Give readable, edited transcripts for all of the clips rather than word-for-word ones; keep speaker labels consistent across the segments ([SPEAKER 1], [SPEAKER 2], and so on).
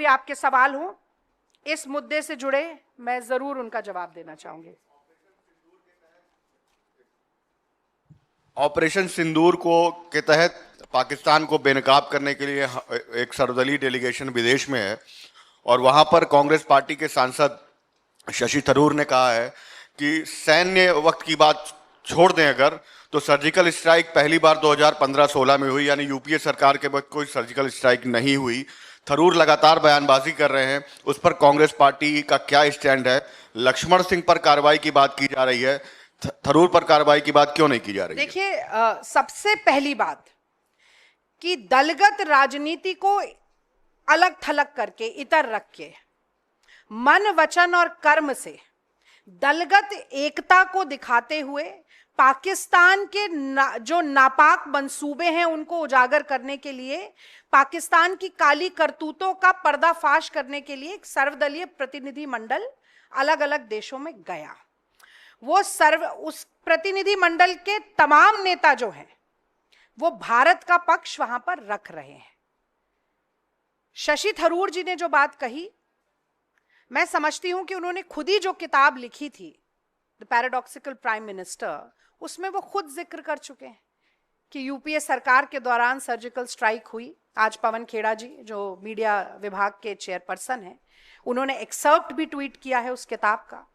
[SPEAKER 1] भी आपके सवाल हों इस मुद्दे से जुड़े, मैं जरूर उनका जवाब देना चाहूंगी।
[SPEAKER 2] ऑपरेशन सिंदूर के तहत पाकिस्तान को बेनकाब करने के लिए एक सर्वदलीय डेलीगेशन विदेश में है और वहां पर कांग्रेस पार्टी के सांसद शशि थरूर ने कहा है कि सैन्य वक्त की बात छोड़ दें अगर, तो सर्जिकल स्ट्राइक पहली बार 2015-16 में हुई, यानी यूपीए सरकार के वक्त कोई सर्जिकल स्ट्राइक नहीं हुई। थरूर लगातार बयानबाजी कर रहे हैं, उस पर कांग्रेस पार्टी का क्या स्टैंड है? लक्ष्मण सिंह पर कार्रवाई की बात की जा रही है, थरूर पर कार्रवाई की बात क्यों नहीं की जा रही है?
[SPEAKER 1] देखिए, सबसे पहली बात कि दलगत राजनीति को अलग थलग करके, इतर रख के, मन वचन और कर्म से दलगत एकता को दिखाते हुए पाकिस्तान के जो नापाक मंसूबे हैं उनको उजागर करने के लिए, पाकिस्तान की काली करतूतों का पर्दाफाश करने के लिए एक सर्वदलीय प्रतिनिधि मंडल अलग अलग देशों में गया। उस प्रतिनिधि मंडल के तमाम नेता जो हैं वो भारत का पक्ष वहां पर रख रहे हैं। शशि थरूर जी ने जो बात कही, मैं समझती हूं कि उन्होंने खुद ही जो किताब लिखी थी द पैराडॉक्सिकल प्राइम मिनिस्टर, उसमें वो खुद जिक्र कर चुके हैं कि यूपीए सरकार के दौरान सर्जिकल स्ट्राइक हुई। आज पवन खेड़ा जी जो मीडिया विभाग के चेयरपर्सन हैं, उन्होंने एक्सर्प्ट भी ट्वीट किया है उस किताब का।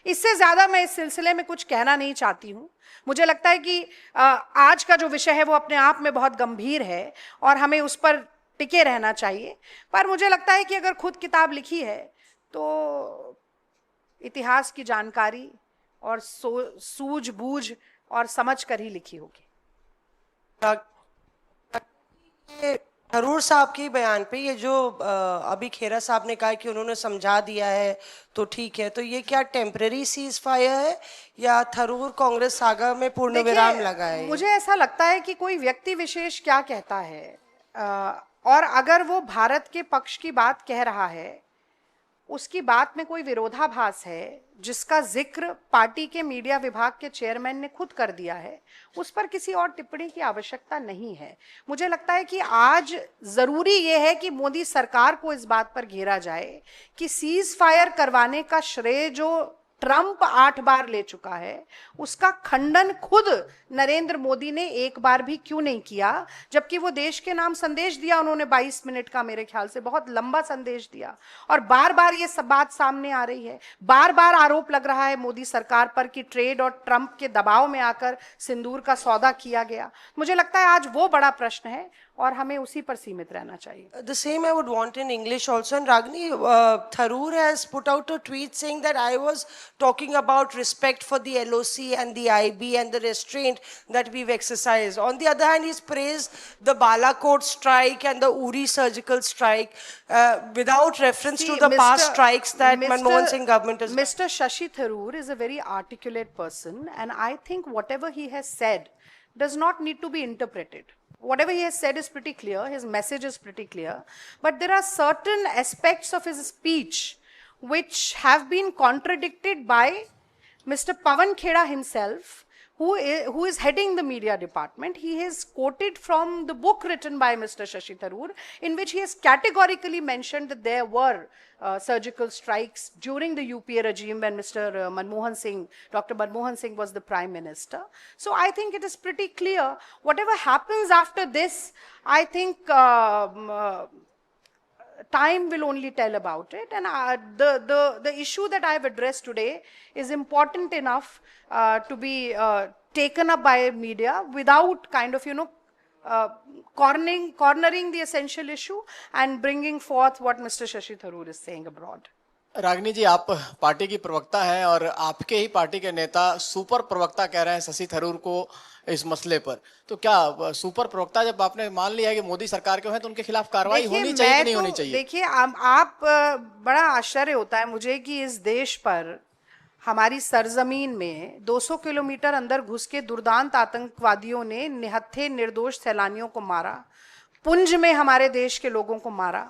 [SPEAKER 1] इससे ज्यादा मैं इस सिलसिले में कुछ कहना नहीं चाहती हूं। मुझे लगता है कि आज का जो विषय है वो अपने आप में बहुत गंभीर है और हमें उस पर टिके रहना चाहिए। पर मुझे लगता है कि अगर खुद किताब लिखी है तो इतिहास की जानकारी और सूझबूझ और समझ कर ही लिखी होगी।
[SPEAKER 3] थरूर साहब के बयान पे ये जो अभी खेरा साहब ने कहा कि उन्होंने समझा दिया है तो ठीक है, तो ये क्या टेम्पररी सीज फायर है या थरूर कांग्रेस सागा में पूर्ण विराम लगा है?
[SPEAKER 1] मुझे ऐसा लगता है कि कोई व्यक्ति विशेष क्या कहता है, और अगर वो भारत के पक्ष की बात कह रहा है, उसकी बात में कोई विरोधाभास है जिसका जिक्र पार्टी के मीडिया विभाग के चेयरमैन ने खुद कर दिया है, उस पर किसी और टिप्पणी की आवश्यकता नहीं है। मुझे लगता है कि आज जरूरी यह है कि मोदी सरकार को इस बात पर घेरा जाए कि सीज फायर करवाने का श्रेय जो ट्रंप 8 बार ले चुका है, उसका खंडन खुद नरेंद्र मोदी ने एक बार भी क्यों नहीं किया, जबकि वो देश के नाम संदेश दिया उन्होंने 22 मिनट का, मेरे ख्याल से बहुत लंबा संदेश दिया। और बार बार ये सब बात सामने आ रही है, बार बार आरोप लग रहा है मोदी सरकार पर कि ट्रेड और ट्रंप के दबाव में आकर सिंदूर का सौदा किया गया। मुझे लगता है आज वो बड़ा प्रश्न है और हमें उसी पर सीमित रहना चाहिए।
[SPEAKER 3] The same I would want in English also. And Ragini, Tharoor has put out a tweet saying that I was talking about respect for the LOC and the IB and the restraint that we've exercised. On the other hand, he's praised the Balakot strike and the Uri surgical strike without reference to the past strikes that Manmohan Singh government has done.
[SPEAKER 1] Mr. Shashi Tharoor is a very articulate person, and I think whatever he has said does not need to be interpreted. Whatever he has said is pretty clear, his message is pretty clear, but there are certain aspects of his speech which have been contradicted by Mr. Pawan Kheda himself, who is heading the media department. He has quoted from the book written by Mr. Shashi Tharoor, in which he has categorically mentioned that there were surgical strikes during the UPA regime when Mr. Manmohan Singh, Dr. Manmohan Singh was the Prime Minister. So I think it is pretty clear. Whatever happens after this, I think time will only tell about it, and the issue that I have addressed today is important enough to be taken up by media without kind of, cornering the essential issue and bringing forth what Mr. Shashi Tharoor is saying abroad.
[SPEAKER 4] Ragini जी, आप party की प्रवक्ता हैं और आपके ही party के नेता super प्रवक्ता कह रहे हैं शशि थरूर को इस मसले पर, तो क्या सुपर प्रवक्ता जब आपने मान लिया है कि मोदी सरकार के हैं तो उनके खिलाफ कार्रवाई होनी चाहिए कि नहीं होनी चाहिए?
[SPEAKER 1] देखिए, आप बड़ा आश्चर्य होता है मुझे कि इस देश पर, हमारी सरजमीन में 200 किलोमीटर अंदर घुस के दुर्दांत आतंकवादियों ने निहत्थे निर्दोष सैलानियों को मारा, पुंज में हमारे देश के लोगों को मारा,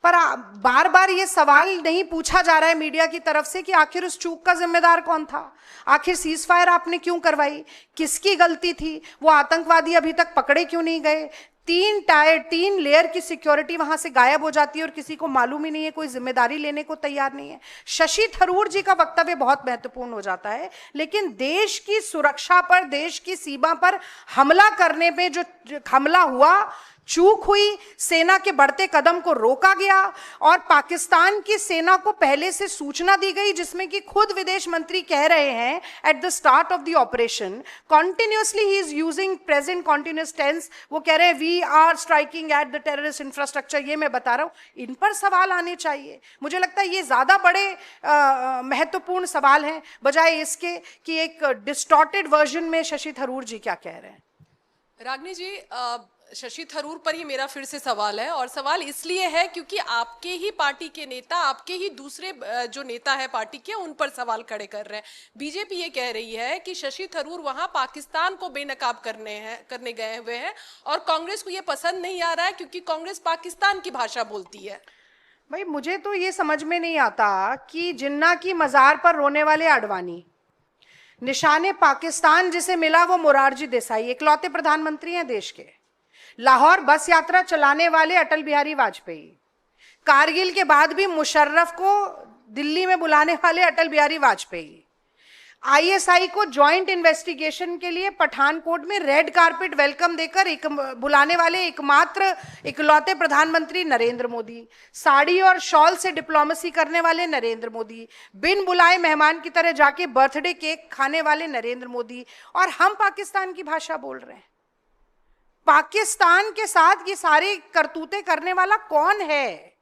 [SPEAKER 1] पर बार बार ये सवाल नहीं पूछा जा रहा है मीडिया की तरफ से कि आखिर उस चूक का जिम्मेदार कौन था, आखिर सीज फायर आपने क्यों करवाई, किसकी गलती थी, वो आतंकवादी अभी तक पकड़े क्यों नहीं गए, तीन लेयर की सिक्योरिटी वहां से गायब हो जाती है और किसी को मालूम ही नहीं है, कोई जिम्मेदारी लेने को तैयार नहीं है। शशि थरूर जी का वक्तव्य बहुत महत्वपूर्ण हो जाता है, लेकिन देश की सुरक्षा पर, देश की सीमा पर हमला करने में जो हमला हुआ, चूक हुई, सेना के बढ़ते कदम को रोका गया और पाकिस्तान की सेना को पहले से सूचना दी गई, जिसमें कि खुद विदेश मंत्री कह रहे हैं at the start of the operation, continuously he is using present continuous tense, वो कह रहे हैं we are striking at the terrorist infrastructure. ये मैं बता रहा हूं, इन पर सवाल आने चाहिए। मुझे लगता है ये ज्यादा बड़े महत्वपूर्ण सवाल हैं बजाय इसके कि एक डिस्टॉर्टेड वर्जन में शशि थरूर जी क्या कह रहे हैं।
[SPEAKER 5] रागनी जी, शशि थरूर पर ही मेरा फिर से सवाल है, और सवाल इसलिए है क्योंकि आपके ही पार्टी के नेता, आपके ही दूसरे जो नेता है पार्टी के, उन पर सवाल खड़े कर रहे हैं। बीजेपी ये कह रही है कि शशि थरूर वहां पाकिस्तान को बेनकाब करने गए हुए हैं और कांग्रेस को ये पसंद नहीं आ रहा है क्योंकि कांग्रेस पाकिस्तान की भाषा बोलती है।
[SPEAKER 1] भाई मुझे तो ये समझ में नहीं आता कि जिन्ना की मजार पर रोने वाले आडवाणी, निशाने पाकिस्तान जिसे मिला वो मोरारजी देसाई, इकलौते प्रधानमंत्री हैं देश के, लाहौर बस यात्रा चलाने वाले अटल बिहारी वाजपेयी, कारगिल के बाद भी मुशर्रफ को दिल्ली में बुलाने वाले अटल बिहारी वाजपेयी, आईएसआई को जॉइंट इन्वेस्टिगेशन के लिए पठानकोट में रेड कारपेट वेलकम देकर बुलाने वाले एकमात्र इकलौते प्रधानमंत्री नरेंद्र मोदी, साड़ी और शॉल से डिप्लोमेसी करने वाले नरेंद्र मोदी, बिन बुलाए मेहमान की तरह जाके बर्थडे केक खाने वाले नरेंद्र मोदी, और हम पाकिस्तान की भाषा बोल रहे हैं। पाकिस्तान के साथ ये सारी करतूतें करने वाला कौन है?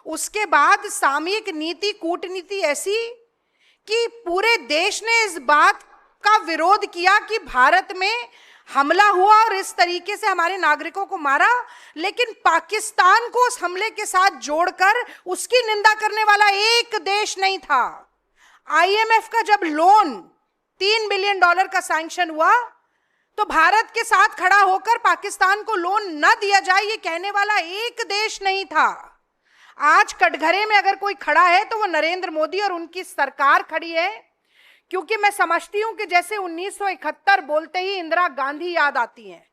[SPEAKER 1] उसके बाद सामयिक नीति, कूटनीति ऐसी कि पूरे देश ने इस बात का विरोध किया कि भारत में हमला हुआ और इस तरीके से हमारे नागरिकों को मारा, लेकिन पाकिस्तान को उस हमले के साथ जोड़कर उसकी निंदा करने वाला एक देश नहीं था। आईएमएफ का जब लोन $3 बिलियन का सैंक्शन हुआ तो भारत के साथ खड़ा होकर पाकिस्तान को लोन न दिया जाए ये कहने वाला एक देश नहीं था। आज कटघरे में अगर कोई खड़ा है तो वो नरेंद्र मोदी और उनकी सरकार खड़ी है, क्योंकि मैं समझती हूं कि जैसे 1971 बोलते ही इंदिरा गांधी याद आती हैं।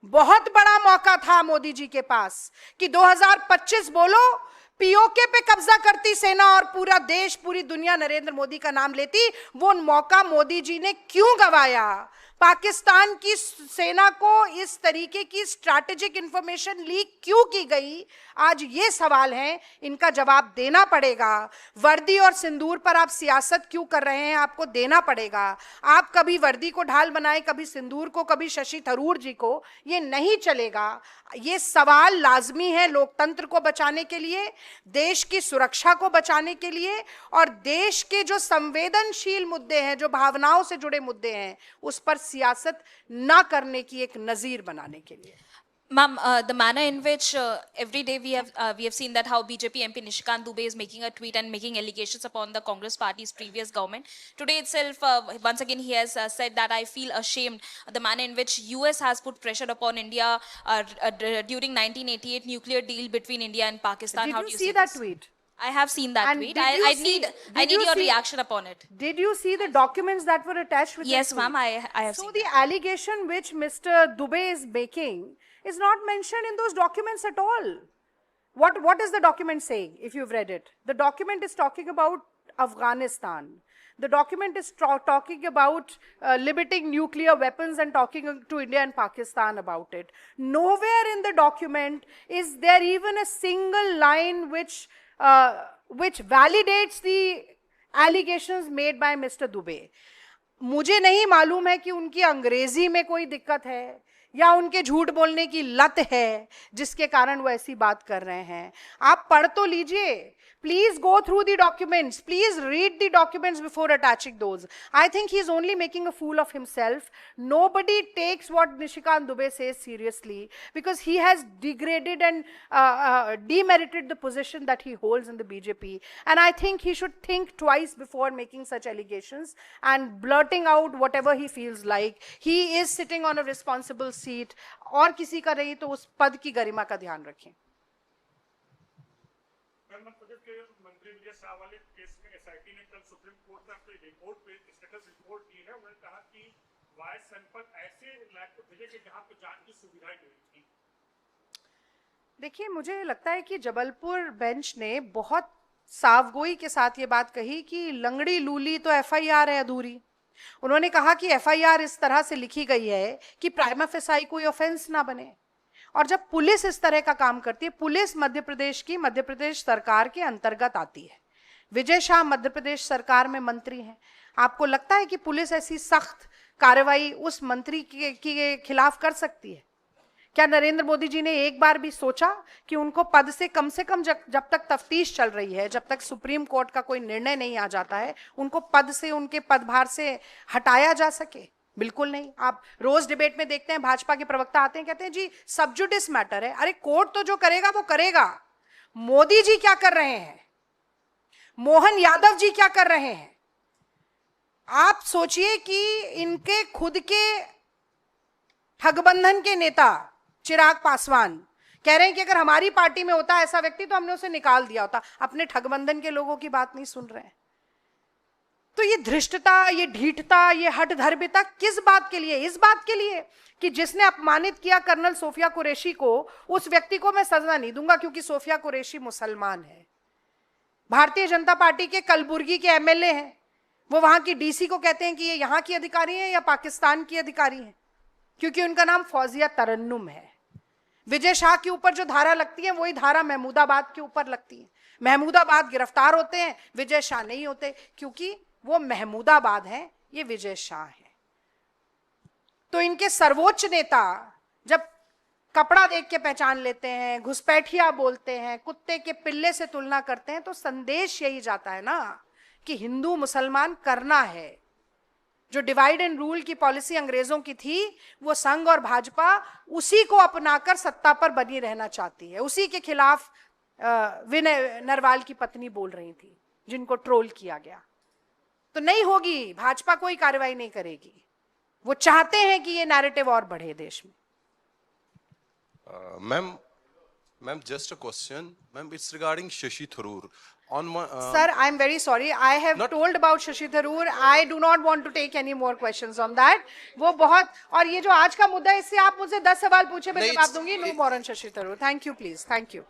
[SPEAKER 1] बहुत बड़ा मौका था मोदी जी के पास कि 2025 बोलो, पीओके पे कब्जा करती सेना और पूरा देश, पूरी दुनिया नरेंद्र मोदी का नाम लेती। वो मौका मोदी जी ने क्यों गंवाया? पाकिस्तान की सेना को इस तरीके की स्ट्रैटेजिक इंफॉर्मेशन लीक क्यों की गई? आज ये सवाल हैं, इनका जवाब देना पड़ेगा। वर्दी और सिंदूर पर आप सियासत क्यों कर रहे हैं? आपको देना पड़ेगा। आप कभी वर्दी को ढाल बनाए, कभी सिंदूर को, कभी शशि थरूर जी को, ये नहीं चलेगा। ये सवाल लाजमी है लोकतंत्र को बचाने के लिए, देश की सुरक्षा को बचाने के लिए, और देश के जो संवेदनशील मुद्दे हैं, जो भावनाओं से जुड़े मुद्दे हैं, उस पर सियासत ना करने की एक नजीर बनाने के लिए।
[SPEAKER 6] Ma'am, the manner in which every day we have seen that how BJP MP Nishikant Dubey is making a tweet and making allegations upon the Congress party's previous government. Today itself, once again, he has said that I feel ashamed. The manner in which US has put pressure upon India during 1988 nuclear deal between India and Pakistan.
[SPEAKER 1] Did
[SPEAKER 6] How
[SPEAKER 1] you
[SPEAKER 6] do you
[SPEAKER 1] see
[SPEAKER 6] see
[SPEAKER 1] that
[SPEAKER 6] this?
[SPEAKER 1] tweet?
[SPEAKER 6] I have seen that
[SPEAKER 1] And
[SPEAKER 6] tweet.
[SPEAKER 1] did you see-
[SPEAKER 6] I
[SPEAKER 1] did
[SPEAKER 6] need
[SPEAKER 1] you
[SPEAKER 6] your
[SPEAKER 1] see-
[SPEAKER 6] reaction upon it.
[SPEAKER 1] Did you see the documents that were attached with
[SPEAKER 6] Yes,
[SPEAKER 1] that
[SPEAKER 6] ma'am,
[SPEAKER 1] tweet?
[SPEAKER 6] I have
[SPEAKER 1] So
[SPEAKER 6] seen
[SPEAKER 1] the allegation which Mr. Dubey is making is not mentioned in those documents at all. What is the document saying, if you've read it? The document is talking about Afghanistan. The document is talking about limiting nuclear weapons and talking to India and Pakistan about it. Nowhere in the document is there even a single line which validates the allegations made by Mr. Dubey. मुझे नहीं मालूम है कि उनकी अंग्रेजी में कोई दिक्कत है या उनके झूठ बोलने की लत है जिसके कारण वो ऐसी बात कर रहे हैं। आप पढ़ तो लीजिए, please go through the documents, please read the documents before attaching those. I think he's only making a fool of himself. Nobody takes what Nishikant Dubey says seriously because he has degraded and demerited the position that he holds in the BJP. And I think he should think twice before making such allegations and blurting out whatever he feels like. He is sitting on a responsible seat. और किसी का रही तो उस पद की गरिमा का ध्यान रखें।
[SPEAKER 7] मंत्री विजय शाह वाले केस में एसआईटी ने कल सुप्रीम कोर्ट में अपनी रिपोर्ट पे स्टेटस रिपोर्ट दी है। उन्होंने कहा कि वायस सैंपल ऐसे लैब को भेजे कि जहां पे जांच की सुविधा नहीं थी।
[SPEAKER 1] देखिए, मुझे लगता है कि जबलपुर बेंच ने बहुत साफगोई के साथ ये बात कही कि लंगड़ी लूली तो एफआईआर है अधूरी। उन्होंने कहा कि एफआईआर इस तरह से लिखी गई है कि प्राइमा फेसाई कोई ऑफेंस ना बने। और जब पुलिस इस तरह का काम करती है, पुलिस मध्य प्रदेश सरकार के अंतर्गत आती है। विजय शाह मध्य प्रदेश सरकार में मंत्री हैं। आपको लगता है कि पुलिस ऐसी सख्त कार्रवाई उस मंत्री के खिलाफ कर सकती है? क्या नरेंद्र मोदी जी ने एक बार भी सोचा कि उनको पद से कम जब तक तफ्तीश चल रही है, जब तक सुप्रीम कोर्ट का कोई निर्णय नहीं आ जाता है, उनको पद से, उनके पदभार से हटाया जा सके? बिल्कुल नहीं। आप रोज डिबेट में देखते हैं, भाजपा के प्रवक्ता आते हैं, कहते हैं जी सब जुडिस मैटर है। अरे कोर्ट तो जो करेगा वो करेगा। मोदी जी क्या कर रहे हैं, मोहन यादव जी क्या कर रहे हैं? आप सोचिए कि इनके खुद के ठगबंधन के नेता चिराग पासवान कह रहे हैं कि अगर हमारी पार्टी में होता ऐसा व्यक्ति तो हमने उसे निकाल दिया होता। अपने ठगबंधन के लोगों की बात नहीं सुन रहे हैं। तो ये धृष्टता, ये ढीठता, ये हठधर्मिता किस बात के लिए? इस बात के लिए कि जिसने अपमानित किया कर्नल सोफिया कुरैशी को, उस व्यक्ति को मैं सजा नहीं दूंगा क्योंकि सोफिया कुरैशी मुसलमान है। भारतीय जनता पार्टी के कलबुर्गी के एमएलए हैं, वो वहां की डीसी को कहते हैं कि ये यहाँ की अधिकारी हैं या पाकिस्तान की अधिकारी हैं, क्योंकि उनका नाम फौजिया तरन्नुम है। विजय शाह के ऊपर जो धारा लगती है वही धारा महमूदाबाद के ऊपर लगती है। महमूदाबाद गिरफ्तार होते हैं, विजय शाह नहीं होते, क्योंकि वो महमूदाबाद हैं, ये विजय शाह है। तो इनके सर्वोच्च नेता जब कपड़ा देख के पहचान लेते हैं, घुसपैठिया बोलते हैं, कुत्ते के पिल्ले से तुलना करते हैं, तो संदेश यही जाता है ना कि हिंदू मुसलमान करना है। जो डिवाइड एंड रूल की पॉलिसी अंग्रेजों की थी, वो संघ और भाजपा उसी को अपनाकर सत्ता पर बनी रहना चाहती है। उसी के खिलाफ विनय नरवाल की पत्नी बोल रही थी, जिनको ट्रोल किया गया। तो नहीं होगी, भाजपा कोई कार्रवाई नहीं करेगी। वो चाहते हैं कि ये नैरेटिव और बढ़े देश में।
[SPEAKER 8] Ma'am, just a question. Ma'am, it's regarding Shashi Tharoor.
[SPEAKER 1] Sir, I am very sorry. I have told about Shashi Tharoor. I do not want to take any more questions on that. वो बहुत, और ये जो आज का मुद्दा है, इससे आप मुझसे 10 सवाल पूछे, मैं जवाब दूंगी। No more on Shashi Tharoor. Thank you, please. Thank you.